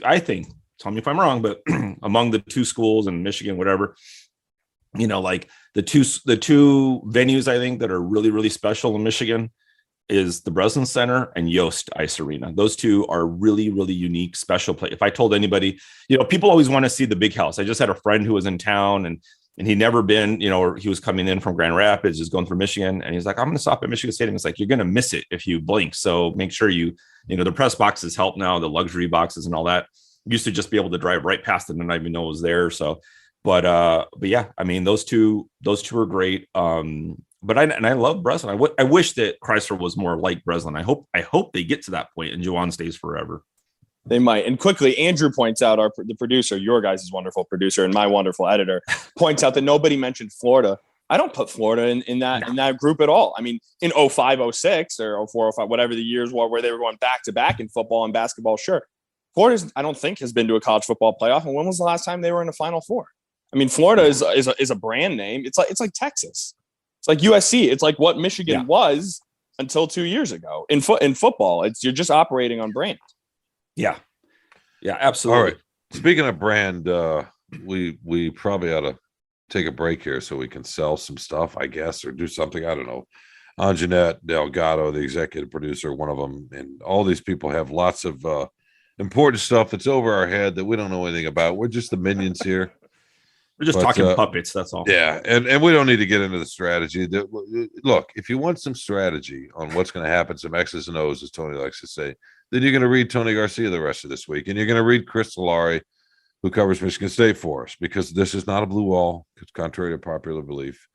I think, tell me if I'm wrong, but among the two schools in Michigan, whatever, like the two venues I think that are really, really special in Michigan is the Breslin Center and Yost Ice Arena. Those two are really, really unique, special play. If I told anybody, people always want to see the big house. I just had a friend who was in town and he'd never been, or he was coming in from Grand Rapids, just going through Michigan. And he's like, I'm going to stop at Michigan Stadium. It's like, you're going to miss it if you blink. So make sure the press boxes help now, the luxury boxes and all that. Used to just be able to drive right past it and not even know it was there. So, but yeah, I mean, those two are great. But I love Breslin. I wish that Chrysler was more like Breslin. I hope they get to that point and Juwan stays forever. They might. And quickly, Andrew points out, the producer, your guys' wonderful producer and my wonderful editor, points out that nobody mentioned Florida. I don't put Florida in that group at all. I mean, in 05, 06 or 04, 05, whatever the years were where they were going back to back in football and basketball, sure. Florida, I don't think, has been to a college football playoff. And when was the last time they were in a Final Four? I mean, Florida is a brand name. It's like Texas. It's like USC. It's like what Michigan was until 2 years ago in football. You're just operating on brand. Yeah, absolutely. All right. Speaking of brand, we probably ought to take a break here so we can sell some stuff, I guess, or do something. I don't know. Anjanette Delgado, the executive producer, one of them, and all these people have lots of important stuff that's over our head that we don't know anything about. We're just the minions here. We're just talking puppets. That's all. Yeah. And we don't need to get into the strategy. Look, if you want some strategy on what's going to happen, some X's and O's, as Tony likes to say, then you're going to read Tony Garcia the rest of this week. And you're going to read Chris Solari, who covers Michigan State for us, because this is not a blue wall, contrary to popular belief.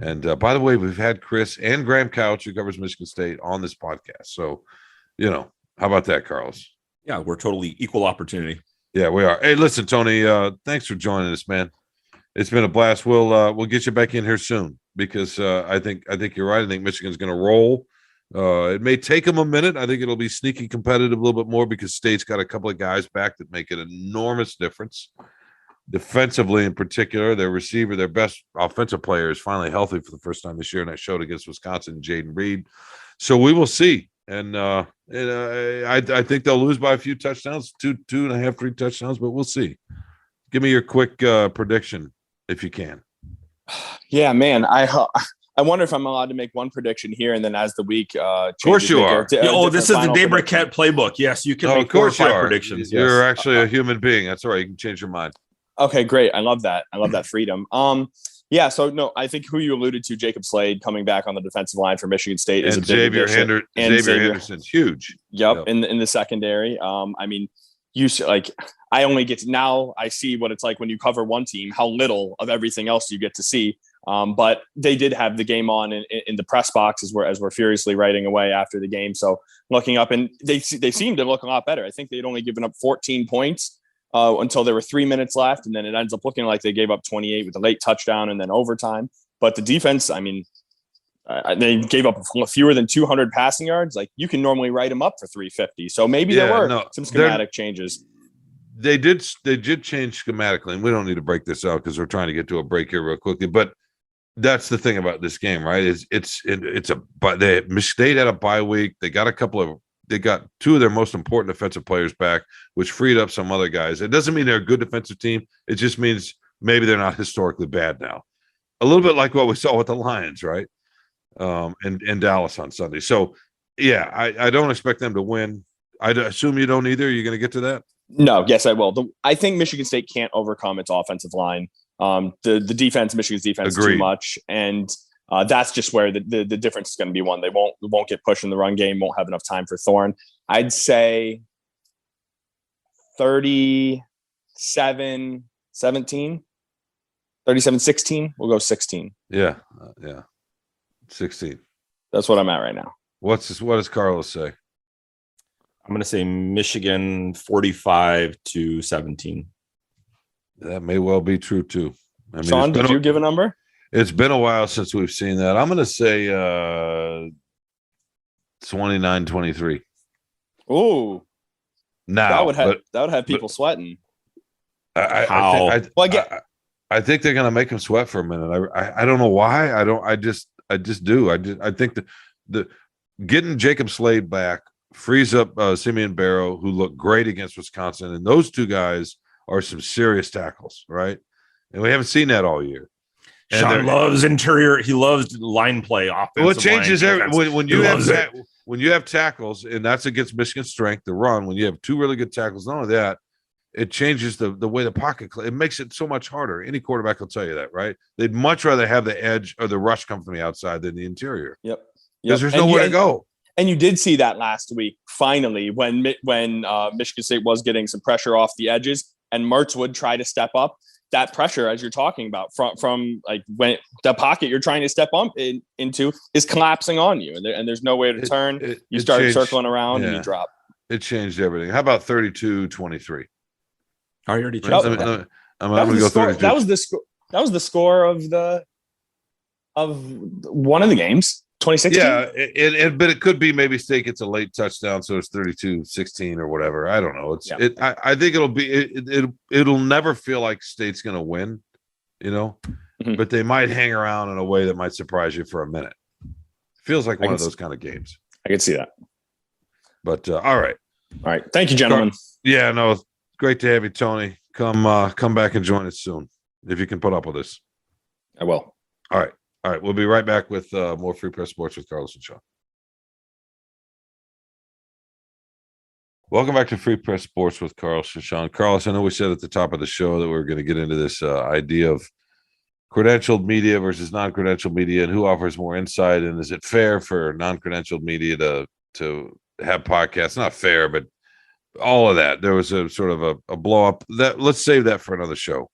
And by the way, we've had Chris and Graham Couch, who covers Michigan State, on this podcast. So, how about that, Carlos? Yeah, we're totally equal opportunity. Yeah, we are. Hey, listen, Tony, thanks for joining us, man. It's been a blast. We'll get you back in here soon because I think you're right. I think Michigan's going to roll. It may take them a minute. I think it'll be sneaky competitive a little bit more because State's got a couple of guys back that make an enormous difference. Defensively, in particular, their receiver, their best offensive player, is finally healthy for the first time this year, and that showed against Wisconsin, Jaden Reed. So we will see. And I think they'll lose by a few touchdowns, two and a half, 3 touchdowns, but we'll see. Give me your quick prediction if you can. Yeah, man. I wonder if I'm allowed to make one prediction here, and then as the week of course you are. This is the Dave Burkett playbook. Yes, you can make 4 or 5 predictions. You're actually a human being. That's all right. You can change your mind. Okay, great. I love that. I love that freedom. Yeah, so no, I think who you alluded to, Jacob Slade, coming back on the defensive line for Michigan State, is a big Xavier addition. Xavier Henderson's huge. Yep. In the secondary. I mean, I only get to now. I see what it's like when you cover one team, how little of everything else you get to see. But they did have the game on in the press box as we're furiously writing away after the game. So looking up, and they seemed to look a lot better. I think they'd only given up 14 points until there were 3 minutes left, and then it ends up looking like they gave up 28 with a late touchdown and then overtime. But the defense, I mean, they gave up fewer than 200 passing yards. Like, you can normally write them up for 350. So maybe there were some schematic changes. They did change schematically, and we don't need to break this out because we're trying to get to a break here real quickly. But that's the thing about this game, right? State had a bye week. They got they got 2 of their most important defensive players back, which freed up some other guys. It doesn't mean they're a good defensive team. It just means maybe they're not historically bad now. A little bit like what we saw with the Lions, right? And Dallas on Sunday. So, yeah, I don't expect them to win. I assume you don't either. You're going to get to that? No, yes, I will. I think Michigan State can't overcome its offensive line. The defense, Michigan's defense, is too much, and that's just where the difference is going to be one. They won't get pushed in the run game. Won't have enough time for Thorne. I'd say 37-17, 37-16. We'll go 16. Yeah, 16. That's what I'm at right now. What does Carlos say? I'm going to say Michigan 45-17. That may well be true too. I mean, Sean, did you give a number? It's been a while since we've seen that. I'm going to say 29-23. Ooh, now that would have people sweating. I I think they're going to make him sweat for a minute. I don't know why. I just do. I think that the getting Jacob Slade back frees up Simeon Barrow, who looked great against Wisconsin, and those two guys are some serious tackles, right? And we haven't seen that all year. And Sean loves interior. He loves line play. Well, it changes when you have tackles, and that's against Michigan's strength, the run. When you have two really good tackles, not only that, it changes the way the pocket. It makes it so much harder. Any quarterback will tell you that, right? They'd much rather have the edge or the rush come from the outside than the interior. Yep. Because there's nowhere to go. And you did see that last week, finally, when Michigan State was getting some pressure off the edges, and Mertz would try to step up. That pressure, as you're talking about, from like when the pocket you're trying to step up into is collapsing on you, and there's no way to turn. You start circling around and you drop. It changed everything. How about 32-23? I already changed that. I'm going to go 32. That was the score. That was the score of one of the games, 2016. Yeah, but it could be maybe State gets a late touchdown, so it's 32-16 or whatever. I don't know. I think it'll never feel like State's going to win, but they might hang around in a way that might surprise you for a minute. Feels like one of those kind of games. I can see that. But all right. Thank you, gentlemen. Yeah, no, great to have you, Tony. Come back and join us soon if you can put up with us. I will. All right. We'll be right back with more Free Press Sports with Carlos and Sean. Welcome back to Free Press Sports with Carlos and Sean. Carlos, I know we said at the top of the show that we were going to get into this idea of credentialed media versus non-credentialed media and who offers more insight, and is it fair for non-credentialed media to have podcasts? Not fair, but all of that. There was a sort of a blow up. That let's save that for another show.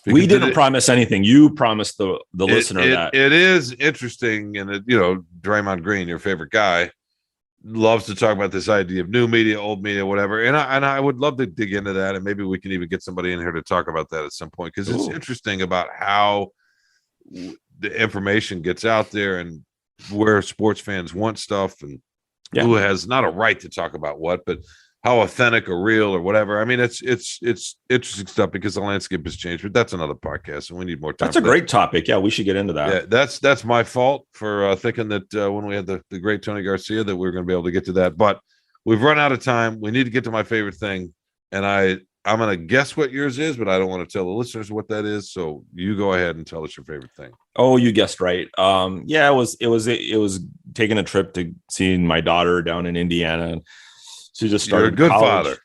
We didn't promise anything. You promised the listener that. It is interesting, and Draymond Green, your favorite guy, loves to talk about this idea of new media, old media, whatever. And I would love to dig into that, and maybe we can even get somebody in here to talk about that at some point, because it's interesting about how the information gets out there and where sports fans want stuff, and who has not a right to talk about what, but how authentic or real or whatever. I mean, it's interesting stuff because the landscape has changed, but that's another podcast and we need more time. That's a great topic. Yeah, we should get into that. Yeah, that's my fault for thinking that when we had the great Tony Garcia that we were going to be able to get to that, but we've run out of time. We need to get to my favorite thing. And I'm going to guess what yours is, but I don't want to tell the listeners what that is. So you go ahead and tell us your favorite thing. Oh, you guessed right. It was taking a trip to seeing my daughter down in Indiana. She just started. You're a good college.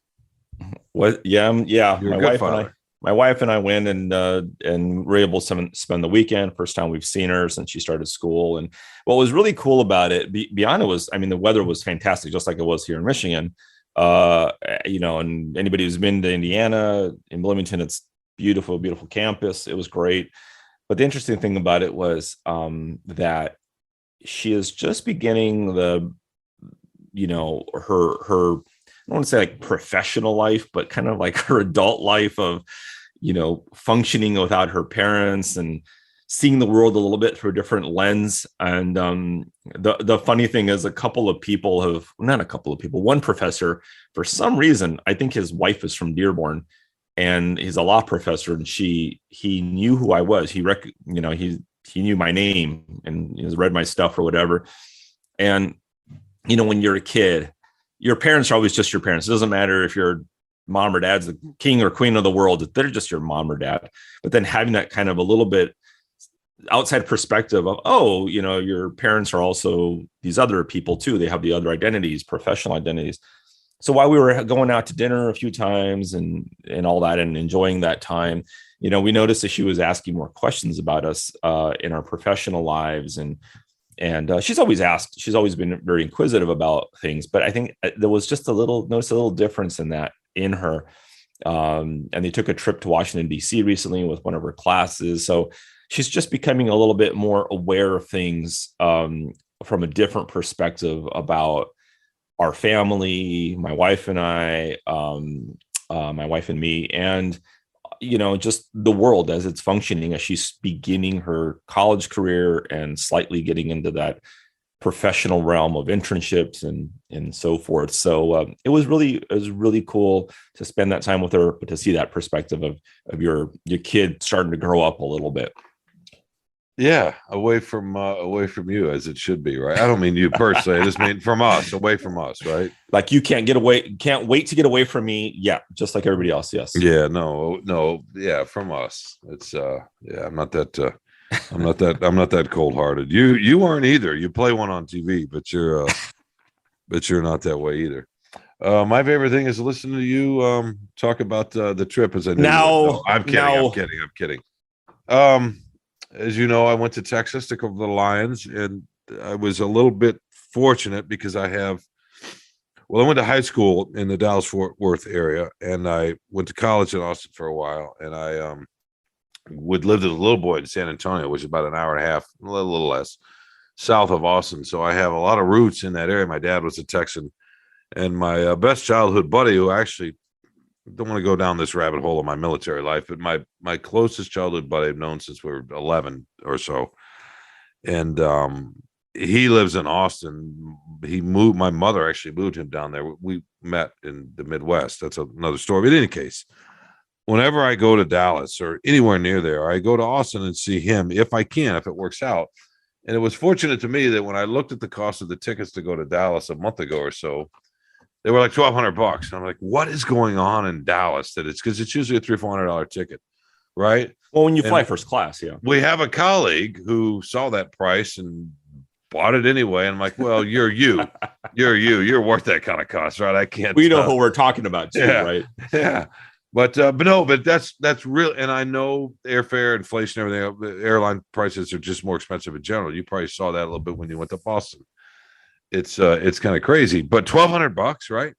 father. What? Yeah. You're a good father. My wife and I went and were able to spend the weekend. First time we've seen her since she started school. And what was really cool about it, beyond it was, I mean, the weather was fantastic, just like it was here in Michigan. And anybody who's been to Indiana, in Bloomington, it's beautiful, beautiful campus. It was great. But the interesting thing about it was that she is just beginning her I don't want to say like professional life, but kind of like her adult life of, functioning without her parents and seeing the world a little bit through a different lens. And the funny thing is one professor, for some reason, I think his wife is from Dearborn and he's a law professor, and he knew who I was. He knew my name and he's read my stuff or whatever. And when you're a kid, your parents are always just your parents. It doesn't matter if your mom or dad's the king or queen of the world. They're just your mom or dad. But then having that kind of a little bit outside perspective of, your parents are also these other people too. They have the other identities, professional identities. So while we were going out to dinner a few times and all that and enjoying that time, we noticed that she was asking more questions about us in our professional lives. And she's always been very inquisitive about things, but I think there was just a little difference in that in her. And they took a trip to Washington, D.C. recently with one of her classes. So she's just becoming a little bit more aware of things from a different perspective about our family, my wife and I, my wife and me, and just the world as it's functioning as she's beginning her college career and slightly getting into that professional realm of internships and so forth. So it was really cool to spend that time with her, but to see that perspective of your kid starting to grow up a little bit. Yeah, away from you, as it should be, right? I don't mean you personally. I just mean from us, away from us, right? Like you can't wait to get away from me. Yeah, just like everybody else. Yes. Yeah, no, yeah, from us. It's yeah, I'm not that cold-hearted. You aren't either. You play one on TV, but you're not that way either. My favorite thing is listening to you talk about the trip. As I knew. No, I'm kidding. As you know, I went to Texas to cover the Lions, and I was a little bit fortunate because I went to high school in the Dallas-Fort Worth area, and I went to college in Austin for a while, and I would live as a little boy in San Antonio, which is about an hour and a half, a little less, south of Austin. So I have a lot of roots in that area. My dad was a Texan, and my best childhood buddy, who actually don't want to go down this rabbit hole of my military life, but my closest childhood buddy I've known since we were 11 or so. And he lives in Austin. My mother actually moved him down there. We met in the Midwest. That's another story. But in any case, whenever I go to Dallas or anywhere near there, I go to Austin and see him if I can, if it works out. And it was fortunate to me that when I looked at the cost of the tickets to go to Dallas a month ago or so, they were like $1,200. And I'm like, what is going on in Dallas? Because it's usually a $300-$400 ticket, right? Well, when you fly first class, yeah. We have a colleague who saw that price and bought it anyway. And I'm like, well, you're worth that kind of cost, right? I can't. We know who we're talking about too, yeah, right? Yeah. But that's real. And I know airfare, inflation, everything, the airline prices are just more expensive in general. You probably saw that a little bit when you went to Boston. It's kind of crazy, but $1,200, right?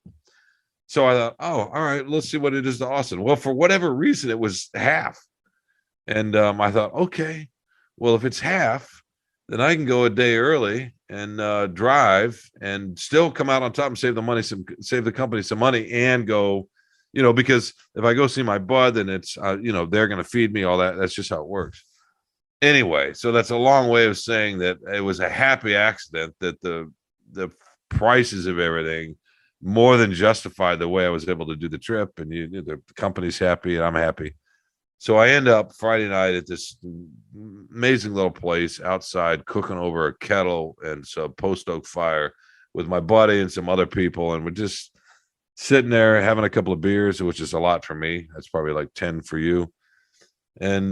So I thought, oh, all right, let's see what it is to Austin. Well, for whatever reason, it was half. And I thought, okay, well, if it's half, then I can go a day early and drive and still come out on top and save the company some money and go, because if I go see my bud, then it's, they're going to feed me all that. That's just how it works. Anyway, so that's a long way of saying that it was a happy accident that the prices of everything more than justify the way I was able to do the trip, and the company's happy and I'm happy. So I end up Friday night at this amazing little place outside cooking over a kettle and some post oak fire with my buddy and some other people. And we're just sitting there having a couple of beers, which is a lot for me. That's probably like 10 for you. And,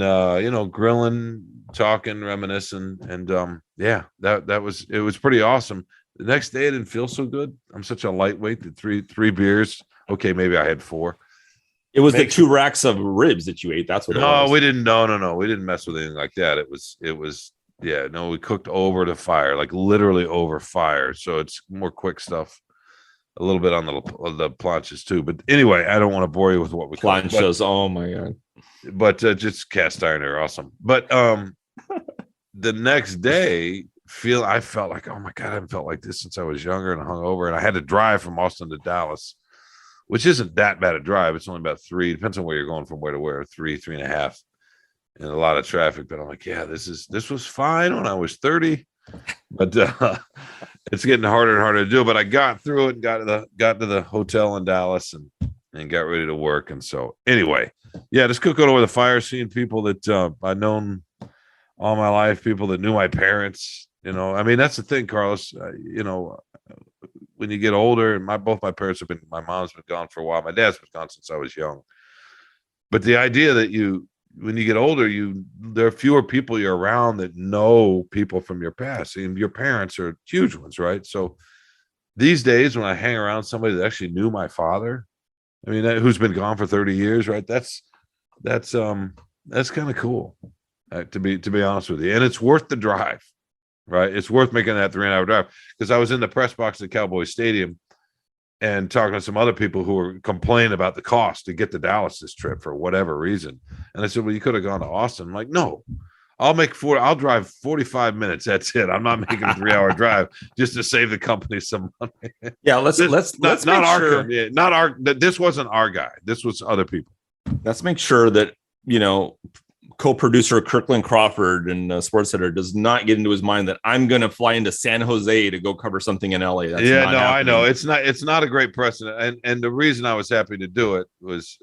grilling, talking, reminiscing. And it was pretty awesome. The next day, I didn't feel so good. I'm such a lightweight that three beers. Okay, maybe I had 4. It was the 2 racks of ribs that you ate. That's what it was. No, we didn't. No. We didn't mess with anything like that. It was. Yeah, no, we cooked over the fire, like literally over fire. So it's more quick stuff. A little bit on the planches too. But anyway, I don't want to bore you with what we planches. Oh my god! But just cast iron are awesome. But the next day, I felt like, oh my god, I haven't felt like this since I was younger and hungover, and I had to drive from Austin to Dallas, which isn't that bad a drive. It's only about 3. Depends on where you're going from where to where. 3.5, and a lot of traffic. But I'm like, yeah, this was fine when I was 30, but it's getting harder and harder to do. But I got through it and got to the hotel in Dallas and got ready to work. And so anyway, yeah, just cooking over the fire, seeing people that I've known all my life, people that knew my parents. I mean, that's the thing, Carlos. When you get older, and both my parents my mom's been gone for a while. My dad's been gone since I was young. But the idea that when you get older, there are fewer people you're around that know people from your past. And your parents are huge ones, right? So these days, when I hang around somebody that actually knew my father, I mean, who's been gone for 30 years, right? That's kind of cool, to be honest with you. And it's worth the drive. Right. It's worth making that 3-hour drive, because I was in the press box at Cowboys Stadium and talking to some other people who were complaining about the cost to get to Dallas this trip for whatever reason. And I said, well, you could have gone to Austin. I'm like, no, I'll drive 45 minutes. That's it. I'm not making a 3-hour drive just to save the company some money. Yeah. Let's this wasn't our guy. This was other people. Let's make sure that, co-producer Kirkland Crawford and Sports Center does not get into his mind that I'm going to fly into San Jose to go cover something in LA. That's not happening. I know it's not a great precedent, and the reason I was happy to do it was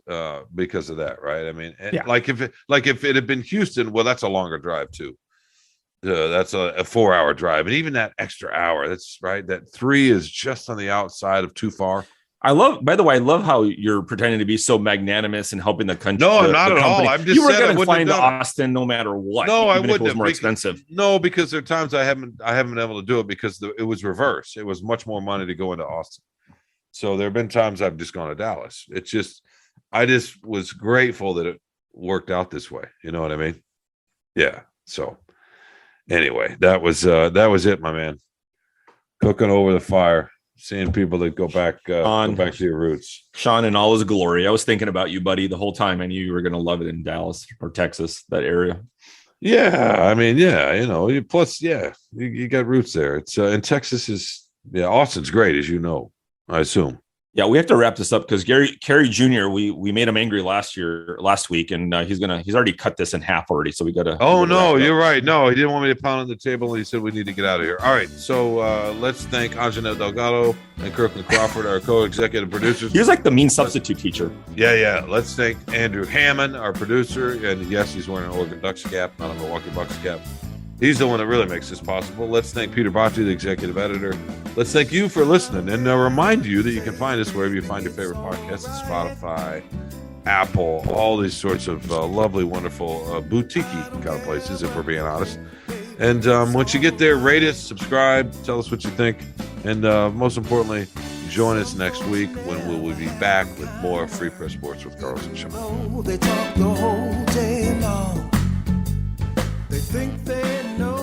because of that, right? I mean, like if it had been Houston, well, that's a longer drive too. That's a 4-hour drive, and even that extra hour, that's right. That 3 is just on the outside of too far. By the way, I love how you're pretending to be so magnanimous and helping the country. No, I'm not at all. I'm just you were going to fly into Austin no matter what. No, I wouldn't. If it was more expensive. No, because there are times I haven't been able to do it because it was reverse. It was much more money to go into Austin. So there have been times I've just gone to Dallas. It's just I just was grateful that it worked out this way. You know what I mean? Yeah. So anyway, that was it, my man. Cooking over the fire. Seeing people that go back to your roots. Sean in all his glory. I was thinking about you, buddy, the whole time. I knew you were going to love it in Dallas or Texas, that area. Yeah. I mean, yeah, you got roots there. It's in Texas Austin's great, as you know, I assume. Yeah, we have to wrap this up because Kerry Jr. We made him angry last week, and he's already cut this in half already. So we got to. Oh no, you're right. No, he didn't want me to pound on the table. He said we need to get out of here. All right, so let's thank Anjanette Delgado and Kirkland Crawford, our co-executive producers. He was like the mean substitute teacher. Yeah. Let's thank Andrew Hammond, our producer, and yes, he's wearing an Oregon Ducks cap, not a Milwaukee Bucks cap. He's the one that really makes this possible. Let's thank Peter Bocci, the executive editor. Let's thank you for listening. And remind you that you can find us wherever you find your favorite podcasts, Spotify, Apple, all these sorts of lovely, wonderful, boutique-y kind of places, if we're being honest. And once you get there, rate us, subscribe, tell us what you think. And most importantly, join us next week when we will be back with more Free Press Sports with Carlos and Sean. They talk the whole day long. They think they know.